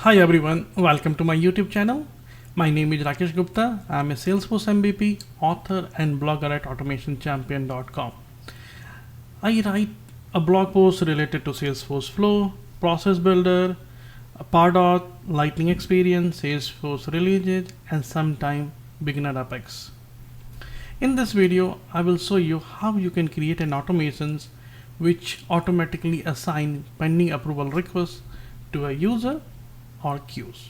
Hi everyone, welcome to my YouTube channel. My name is Rakesh Gupta. I'm a Salesforce MVP, author and blogger at automationchampion.com. I write a blog post related to Salesforce Flow, Process Builder, Pardot, Lightning Experience, Salesforce Releases, and sometime Beginner Apex. In this video, I will show you how you can create an automations which automatically assign pending approval requests to a user or queues.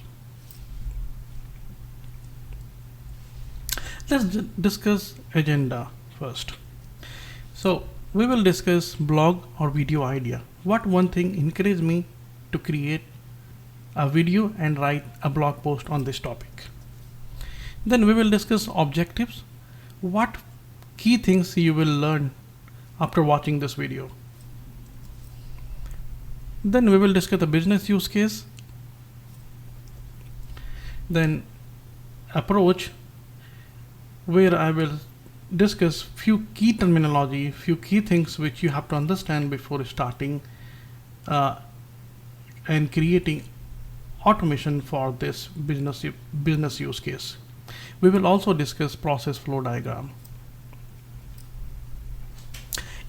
Let's discuss agenda first. So we will discuss blog or video idea. What one thing encouraged me to create a video and write a blog post on this topic. Then we will discuss objectives. What key things you will learn after watching this video. Then we will discuss the business use case. Then approach, where I will discuss few key terminology, few key things which you have to understand before starting and creating automation for this business use case. We will also discuss process flow diagram.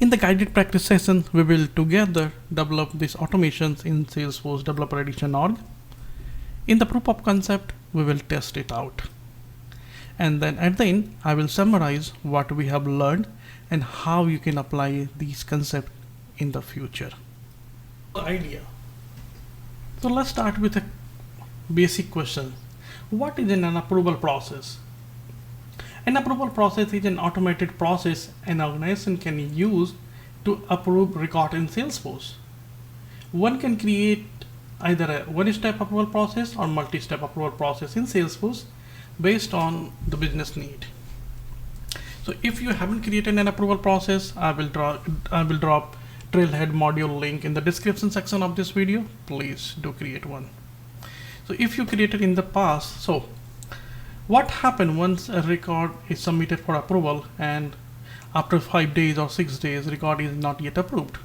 In the guided practice session, we will together develop these automations in Salesforce Developer Edition org. In the proof of concept, we will test it out. And then at the end, I will summarize what we have learned and how you can apply these concepts in the future. Idea. So let's start with a basic question. What is an approval process? An approval process is an automated process an organization can use to approve record in Salesforce. One can create either a one-step approval process or multi-step approval process in Salesforce based on the business need. So if you haven't created an approval process, I will drop Trailhead module link in the description section of this video. Please do create one. So if you created in the past, so what happens once a record is submitted for approval and after 5 days or 6 days record is not yet approved?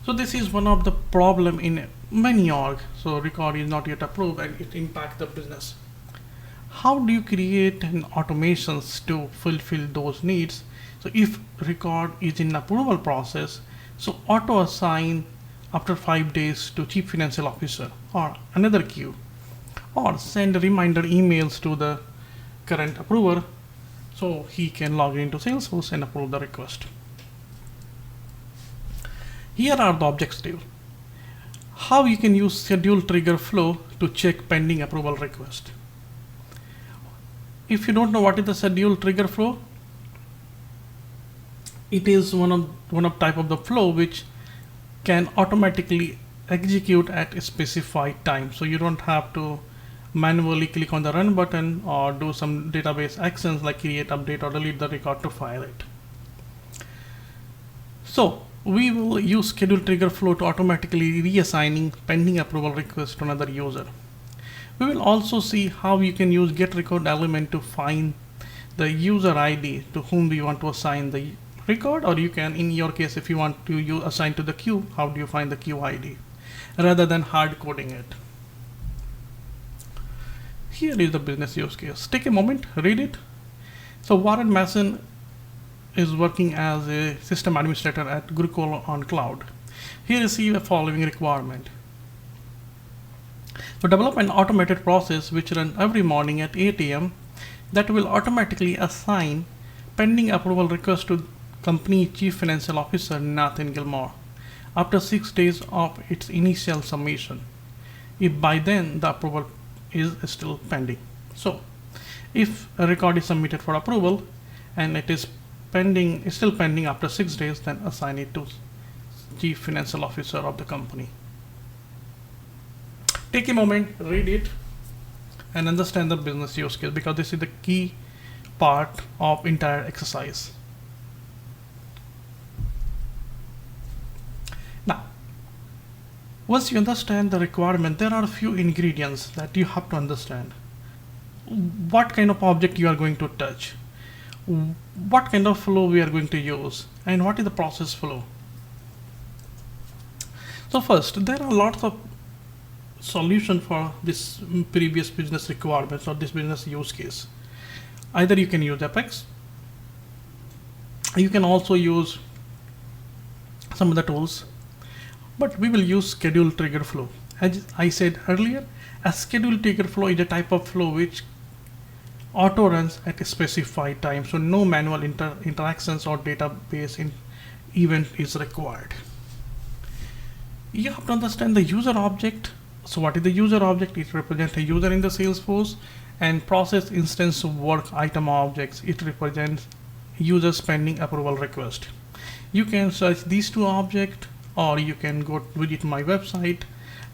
So this is one of the problem in many org. So record is not yet approved and it impacts the business. How do you create an automations to fulfill those needs? So if record is in approval process, so auto assign after 5 days to Chief Financial Officer or another queue, or send reminder emails to the current approver so he can log into Salesforce and approve the request. Here are the objectives. How you can use schedule trigger flow to check pending approval request. If you don't know what is the schedule trigger flow, it is one of type of the flow which can automatically execute at a specified time. So you don't have to manually click on the run button or do some database actions like create, update, or delete the record to file it. So we will use schedule trigger flow to automatically reassigning pending approval request to another user. We will also see how you can use get record element to find the user ID to whom we want to assign the record, or you can, in your case, if you want to assign to the queue, how do you find the queue ID rather than hard coding it. Here is the business use case. Take a moment, read it. So Warren Mason is working as a system administrator at Gurukul on cloud. He received the following requirement. So develop an automated process which run every morning at 8 a.m. that will automatically assign pending approval request to company Chief Financial Officer Nathan Gilmore after 6 days of its initial submission, if by then the approval is still pending. So if a record is submitted for approval and it is still pending after 6 days, then assign it to Chief Financial Officer of the company. Take a moment, read it, and understand the business use case, because this is the key part of entire exercise. Now, once you understand the requirement, there are a few ingredients that you have to understand. What kind of object you are going to touch, what kind of flow we are going to use, and what is the process flow. So first, there are lots of solution for this previous business requirements or this business use case. Either you can use Apex, you can also use some of the tools, but we will use schedule trigger flow. As I said earlier, a schedule trigger flow is a type of flow which auto runs at a specified time, so no manual interactions or database event is required. You have to understand the user object. So what is the user object? It represents a user in the Salesforce, and process instance work item objects, it represents user's pending approval request. You can search these two objects, or you can go visit my website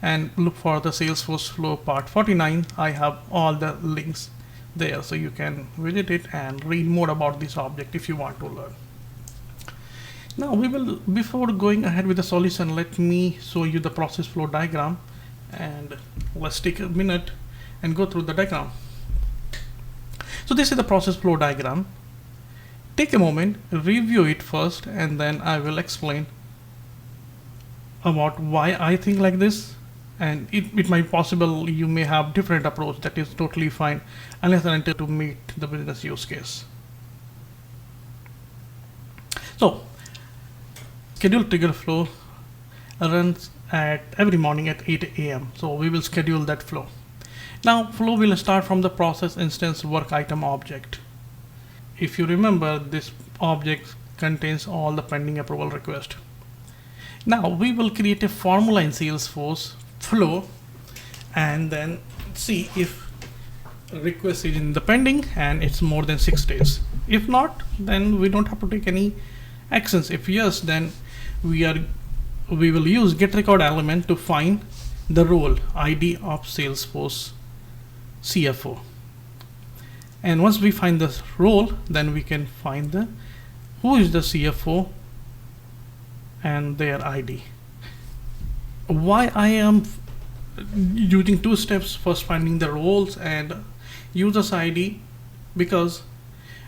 and look for the Salesforce flow part 49. I have all the links there, so you can visit it and read more about this object if you want to learn. Now before going ahead with the solution, let me show you the process flow diagram, and let's take a minute and go through the diagram. So this is the process flow diagram. Take a moment, review it first, and then I will explain about why I think like this. And it might possible you may have different approach. That is totally fine, unless and until to meet the business use case. So schedule trigger flow runs at every morning at 8 a.m. So we will schedule that flow. Now flow will start from the process instance work item object. If you remember, this object contains all the pending approval request. Now we will create a formula in Salesforce flow and then see if request is in the pending and it's more than 6 days. If not, then we don't have to take any actions. If yes, then we will use get record element to find the role ID of Salesforce CFO. And once we find the role, then we can find who is the CFO and their ID. Why I am using two steps, first finding the roles and user's ID, because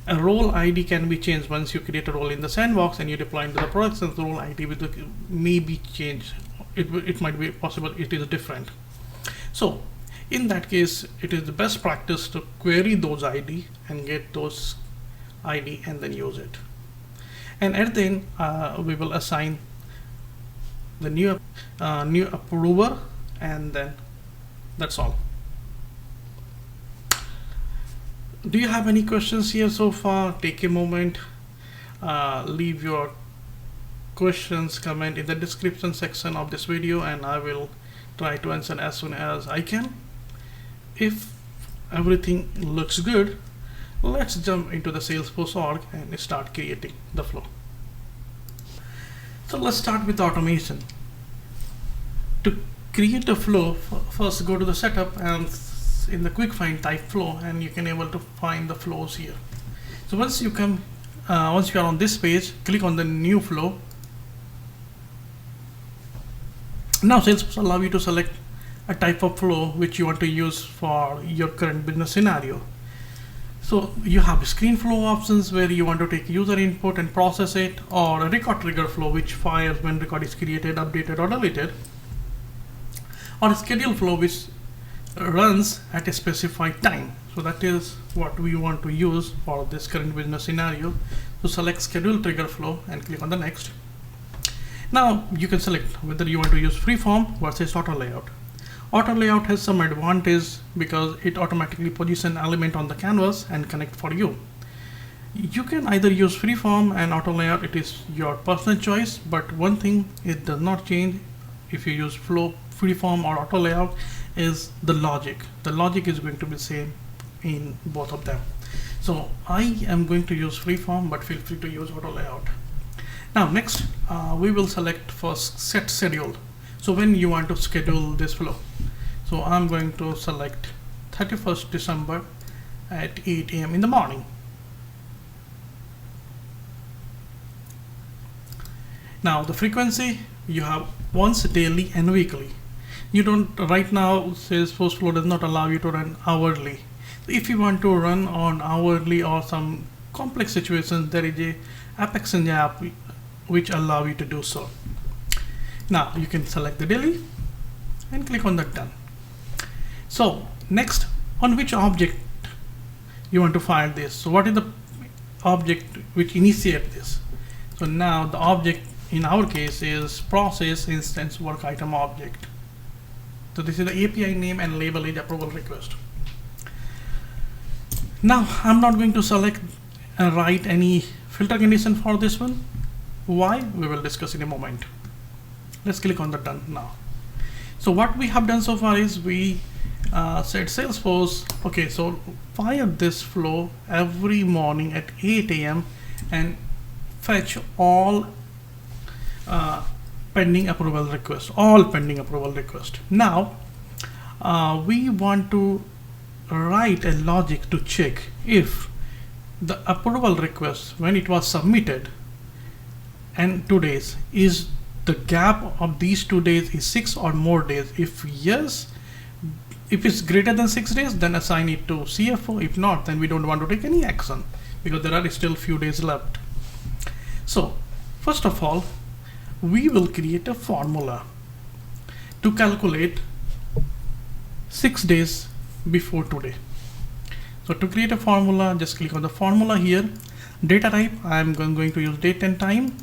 a role ID can be changed once you create a role in the sandbox and you deploy into the production. The role ID may be changed. It might be possible it is different. So in that case, it is the best practice to query those ID and get those ID and then use it. And at the end, we will assign the new approver, and then that's all. Do you have any questions here so far? Take a moment, leave your questions, comment in the description section of this video, and I will try to answer as soon as I can. If everything looks good, let's jump into the Salesforce org and start creating the flow. So let's start with automation. To create a flow, first go to the setup and in the quick find type flow, and you can able to find the flows here. So once you are on this page, click on the new flow. Now Salesforce allow you to select a type of flow which you want to use for your current business scenario. So you have screen flow options where you want to take user input and process it, or a record trigger flow which fires when record is created, updated, or deleted, or a schedule flow which runs at a specified time. So that is what we want to use for this current business scenario. So select schedule trigger flow and click on the next. Now you can select whether you want to use freeform versus auto layout. Auto layout has some advantage because it automatically positions element on the canvas and connect for you. You can either use freeform and auto layout, it is your personal choice, but one thing it does not change if you use flow, freeform or auto layout is the logic. The logic is going to be same in both of them. So I am going to use freeform, but feel free to use auto layout. Now next, we will select first set schedule. So when you want to schedule this flow. So I'm going to select 31st December at 8 a.m. in the morning. Now the frequency, you have once daily and weekly. You don't, right now Salesforce flow does not allow you to run hourly. If you want to run on hourly or some complex situations, there is a Apex in the app which allow you to do so. Now you can select the daily and click on the done. So next, on which object you want to fire this? So what is the object which initiate this? So now the object in our case is process instance work item object. So this is the API name and label is approval request. Now I'm not going to select and write any filter condition for this one. Why? We will discuss in a moment. Let's click on the done now. So what we have done so far is we said Salesforce, okay, so fire this flow every morning at 8 a.m. and fetch all pending approval requests, all pending approval requests. Now we want to write a logic to check if the approval request when it was submitted and 2 days, is the gap of these 2 days is 6 or more days. If yes, if it's greater than 6 days, then assign it to CFO. If not, then we don't want to take any action because there are still few days left. So first of all, we will create a formula to calculate 6 days before today. So to create a formula, just click on the formula here. Data type, I'm going to use date and time,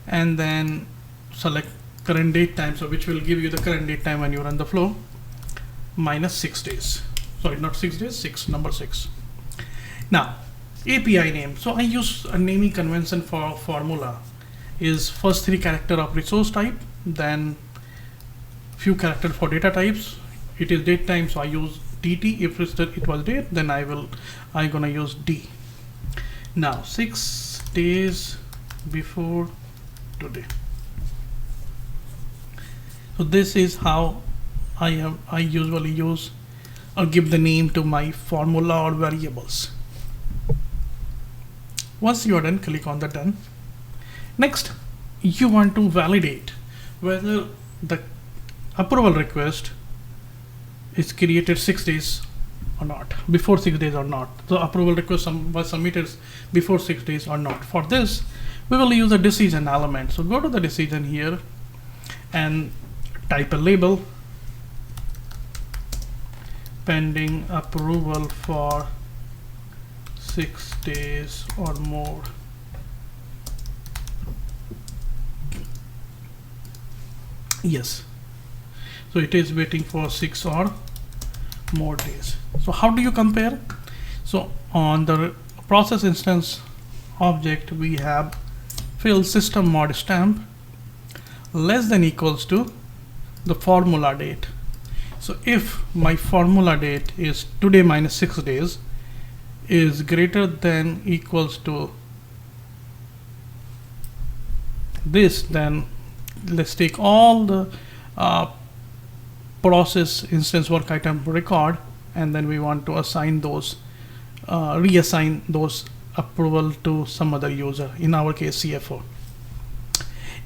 and then select current date time, so which will give you the current date time when you run the flow, minus 6 days. Sorry, not 6 days, 6, number 6. Now API name, so I use a naming convention for formula is first 3 character of resource type, then few character for data types. It is date time, so I use DT. If it was date, then I'm gonna use D. Now 6 days before today. So this is how I usually use or give the name to my formula or variables. Once you are done, click on the done. Next, you want to validate whether the approval request is created 6 days or not, before 6 days or not. So approval request was submitted before 6 days or not. For this, we will use a decision element. So go to the decision here and type a label, pending approval for 6 days or more. Yes, so it is waiting for 6 or more days. So how do you compare? So on the process instance object, we have fill system mod stamp less than equals to the formula date. So if my formula date is today minus 6 days is greater than equals to this, then let's take all the process instance work item record, and then we want to assign those reassign those approval to some other user, in our case CFO.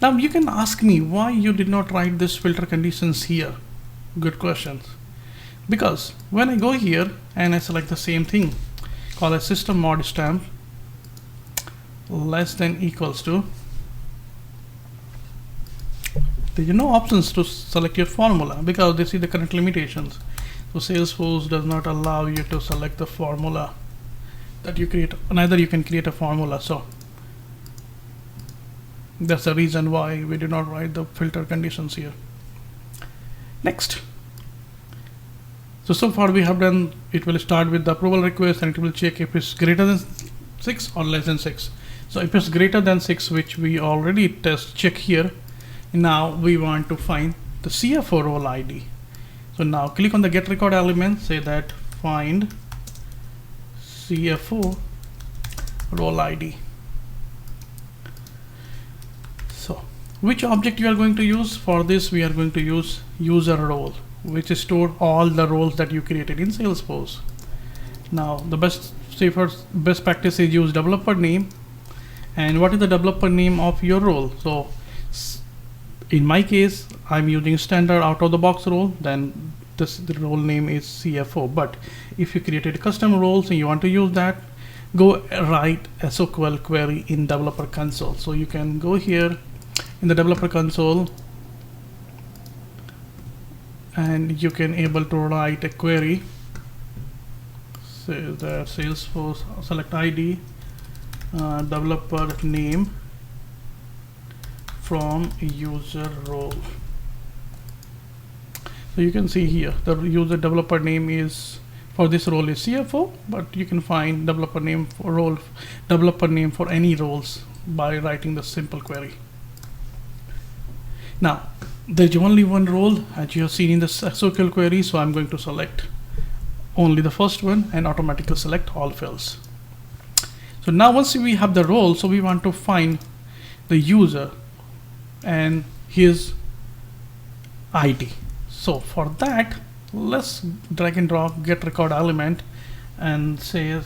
Now you can ask me why you did not write this filter conditions here. Good questions. Because when I go here and I select the same thing, call a system mod stamp less than equals to, there are no options to select your formula because this is the current limitations. So Salesforce does not allow you to select the formula that you create. Neither you can create a formula. So that's the reason why we do not write the filter conditions here. Next. So far we have done, it will start with the approval request and it will check if it's greater than 6 or less than 6. So if it's greater than 6, which we already check here, now we want to find the CFO role ID. So now click on the get record element, say that find CFO role ID. So which object you are going to use? For this we are going to use user role, which store all the roles that you created in Salesforce. Now the best practice is use developer name. And what is the developer name of your role? So in my case, I'm using standard out of the box role, then the role name is CFO. But if you created custom roles and you want to use that, go write a SQL query in developer console. So you can go here in the developer console and you can able to write a query. Say that Salesforce select ID, developer name from user role. So you can see here the user developer name is for this role is CFO, but you can find developer name for any roles by writing the simple query. Now there's only one role as you have seen in the SQL query, so I'm going to select only the first one and automatically select all fields. So now once we have the role, so we want to find the user and his ID. So for that, let's drag and drop get record element and say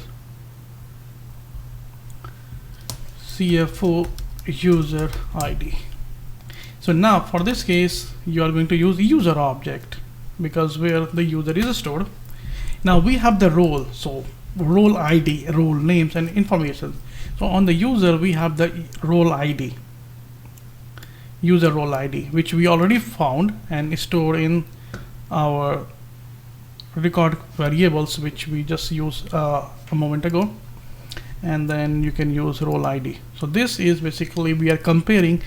CFO user ID. So now for this case, you are going to use user object because where the user is stored. Now we have the role, so role ID, role names and information. So on the user, we have the role ID, user role ID, which we already found and stored in our record variables, which we just used a moment ago. And then you can use role ID. So this is basically we are comparing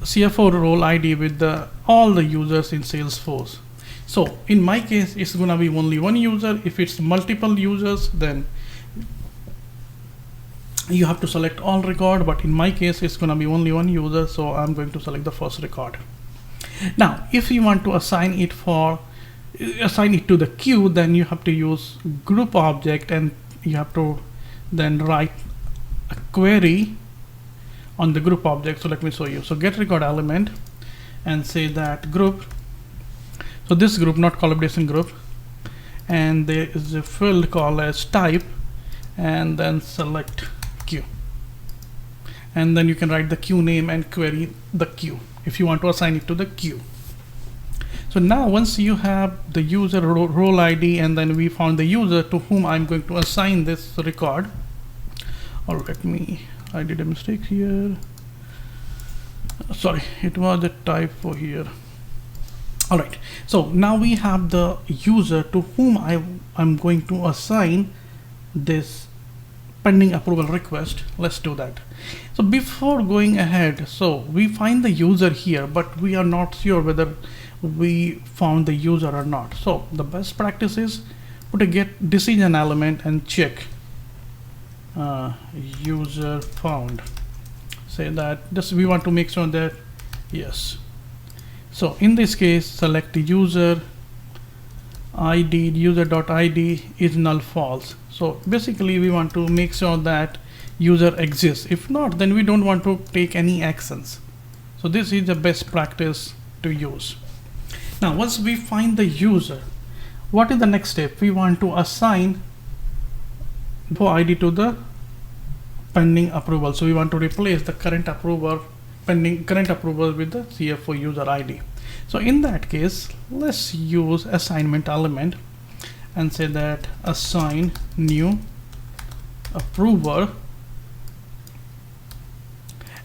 CFO role ID with all the users in Salesforce. So in my case, it's gonna be only one user. If it's multiple users, then you have to select all record, but in my case, it's gonna be only one user, so I'm going to select the first record. Now, if you want to assign it to the queue, then you have to use group object and you have to then write a query on the group object. So let me show you. So get record element and say that group. So this group, not collaboration group, and there is a field called as type, and then select queue, and then you can write the queue name and query the queue if you want to assign it to the queue. So now once you have the user role ID and then we found the user to whom I'm going to assign this record, or I did a mistake here, sorry, it was a typo here. All right, so now we have the user to whom I'm going to assign this pending approval request. Let's do that. So before going ahead, so we find the user here, but we are not sure whether we found the user or not. So the best practice is put a get decision element and check user found. Say that just we want to make sure that yes. So in this case, select user ID, user.id is null false. So basically we want to make sure that user exists. If not, then we don't want to take any actions. So this is the best practice to use. Now once we find the user, what is the next step? We want to assign the ID to the pending approval. So we want to replace the current approval with the CFO user ID. So in that case, let's use assignment element and say that assign new approver,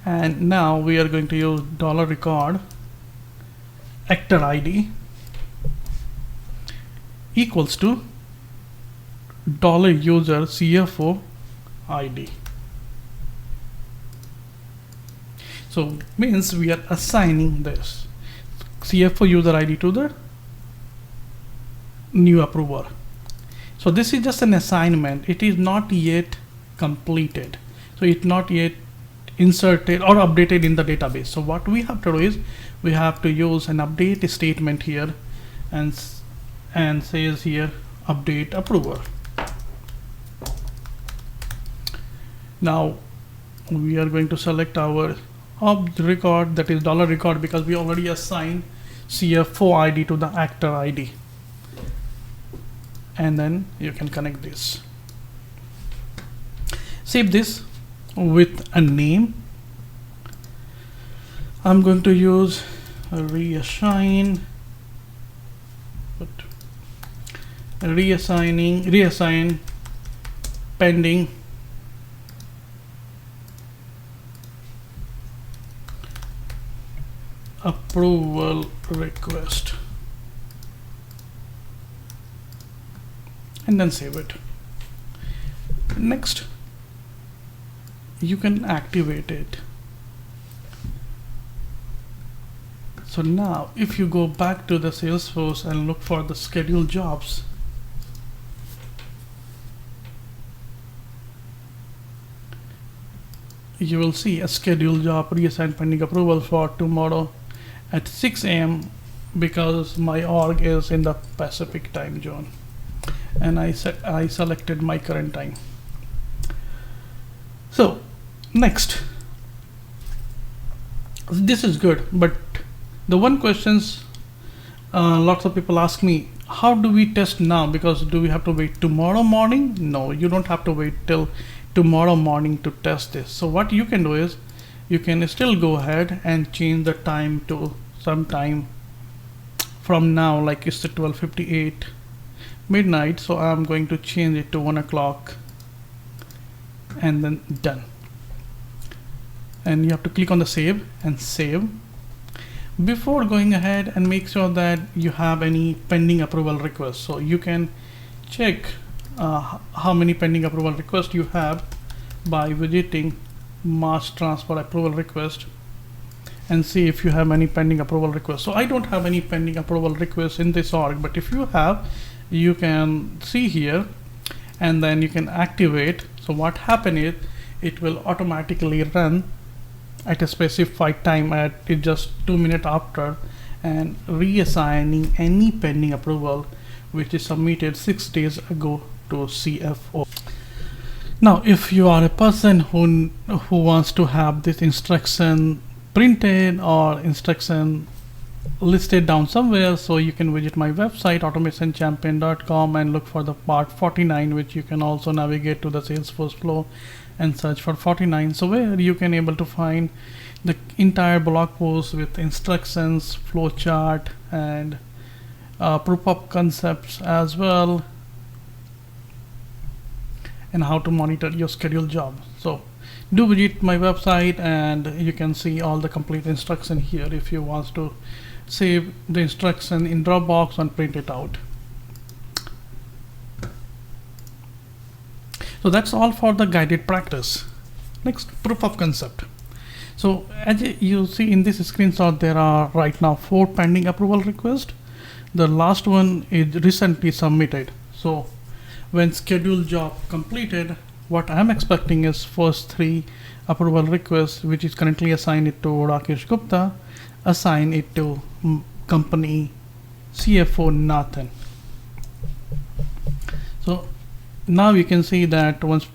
and now we are going to use $record actor ID equals to $user CFO ID. So means we are assigning this CFO user ID to the new approver. So this is just an assignment. It is not yet completed. So it's not yet inserted or updated in the database. So what we have to do is we have to use an update statement here and says here update approver. Now we are going to select our record, that is $record, because we already assigned CFO ID to the actor ID, and then you can connect this. Save this with a name. I'm going to use reassign pending approval request. and then save it. Next, you can activate it. So now if you go back to the Salesforce and look for the scheduled jobs, you will see a scheduled job reassigned pending approval for tomorrow at 6 a.m. because my org is in the Pacific time zone, and I selected my current time. So next, this is good, but the one questions lots of people ask me, how do we test now? Because do we have to wait tomorrow morning? No, you don't have to wait till tomorrow morning to test this. So what you can do is you can still go ahead and change the time to some time from now, like it's the 12:58 midnight. So I'm going to change it to 1 o'clock and then done. And you have to click on the save and save. Before going ahead and make sure that you have any pending approval requests, so you can check how many pending approval requests you have by visiting mass transfer approval request and see if you have any pending approval requests. So I don't have any pending approval requests in this org, but if you have, you can see here and then you can activate. So what happens is it will automatically run at a specified time at just 2 minutes after and reassigning any pending approval which is submitted 6 days ago to CFO. Now if you are a person who wants to have this instruction printed or instruction listed down somewhere, so you can visit my website automationchampion.com and look for the part 49, which you can also navigate to the Salesforce flow and search for 49. So where you can able to find the entire blog post with instructions, flow chart, and proof of concepts as well, and how to monitor your scheduled job. So do visit my website and you can see all the complete instruction here if you want to save the instruction in Dropbox and print it out. So that's all for the guided practice. Next, proof of concept. So as you see in this screenshot, there are right now 4 pending approval requests. The last one is recently submitted. So when scheduled job completed, what I'm expecting is first 3 approval requests, which is currently assigned it to Rakesh Gupta, assign it to company CFO Nathan. So now you can see that once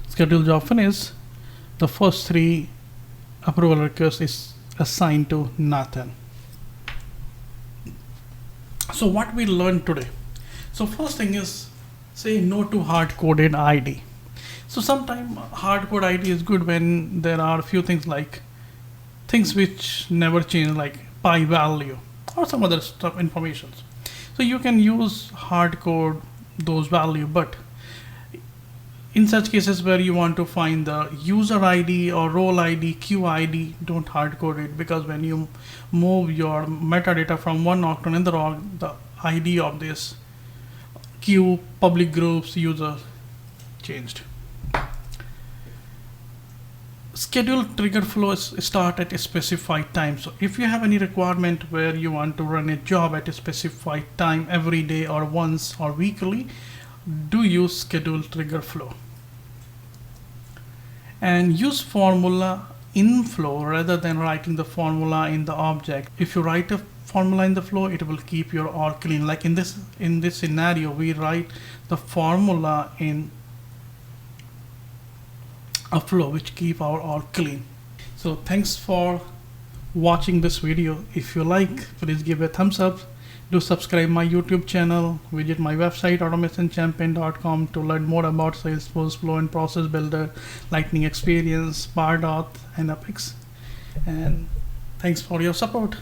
scheduled job finished, the first 3 approval requests is assigned to Nathan. So what we learned today. So first thing is say no to hard-coded ID. So sometimes hard-code ID is good when there are a few things like things which never change, like pi value or some other stuff informations. So you can use hard code those value, but in such cases where you want to find the user ID or role ID, queue ID, don't hard code it, because when you move your metadata from one org to another org, the ID of this queue, public groups, user changed. Schedule trigger flows start at a specified time. So if you have any requirement where you want to run a job at a specified time every day or once or weekly, do use schedule trigger flow. And use formula in flow rather than writing the formula in the object. If you write a formula in the flow, it will keep your org clean. Like in this scenario, we write the formula in a flow which keep our org clean. So thanks for watching this video. If you like, please give a thumbs up. Do subscribe my YouTube channel. Visit my website automationchampion.com to learn more about Salesforce Flow and Process Builder, Lightning Experience, Pardot, and Apex. And thanks for your support.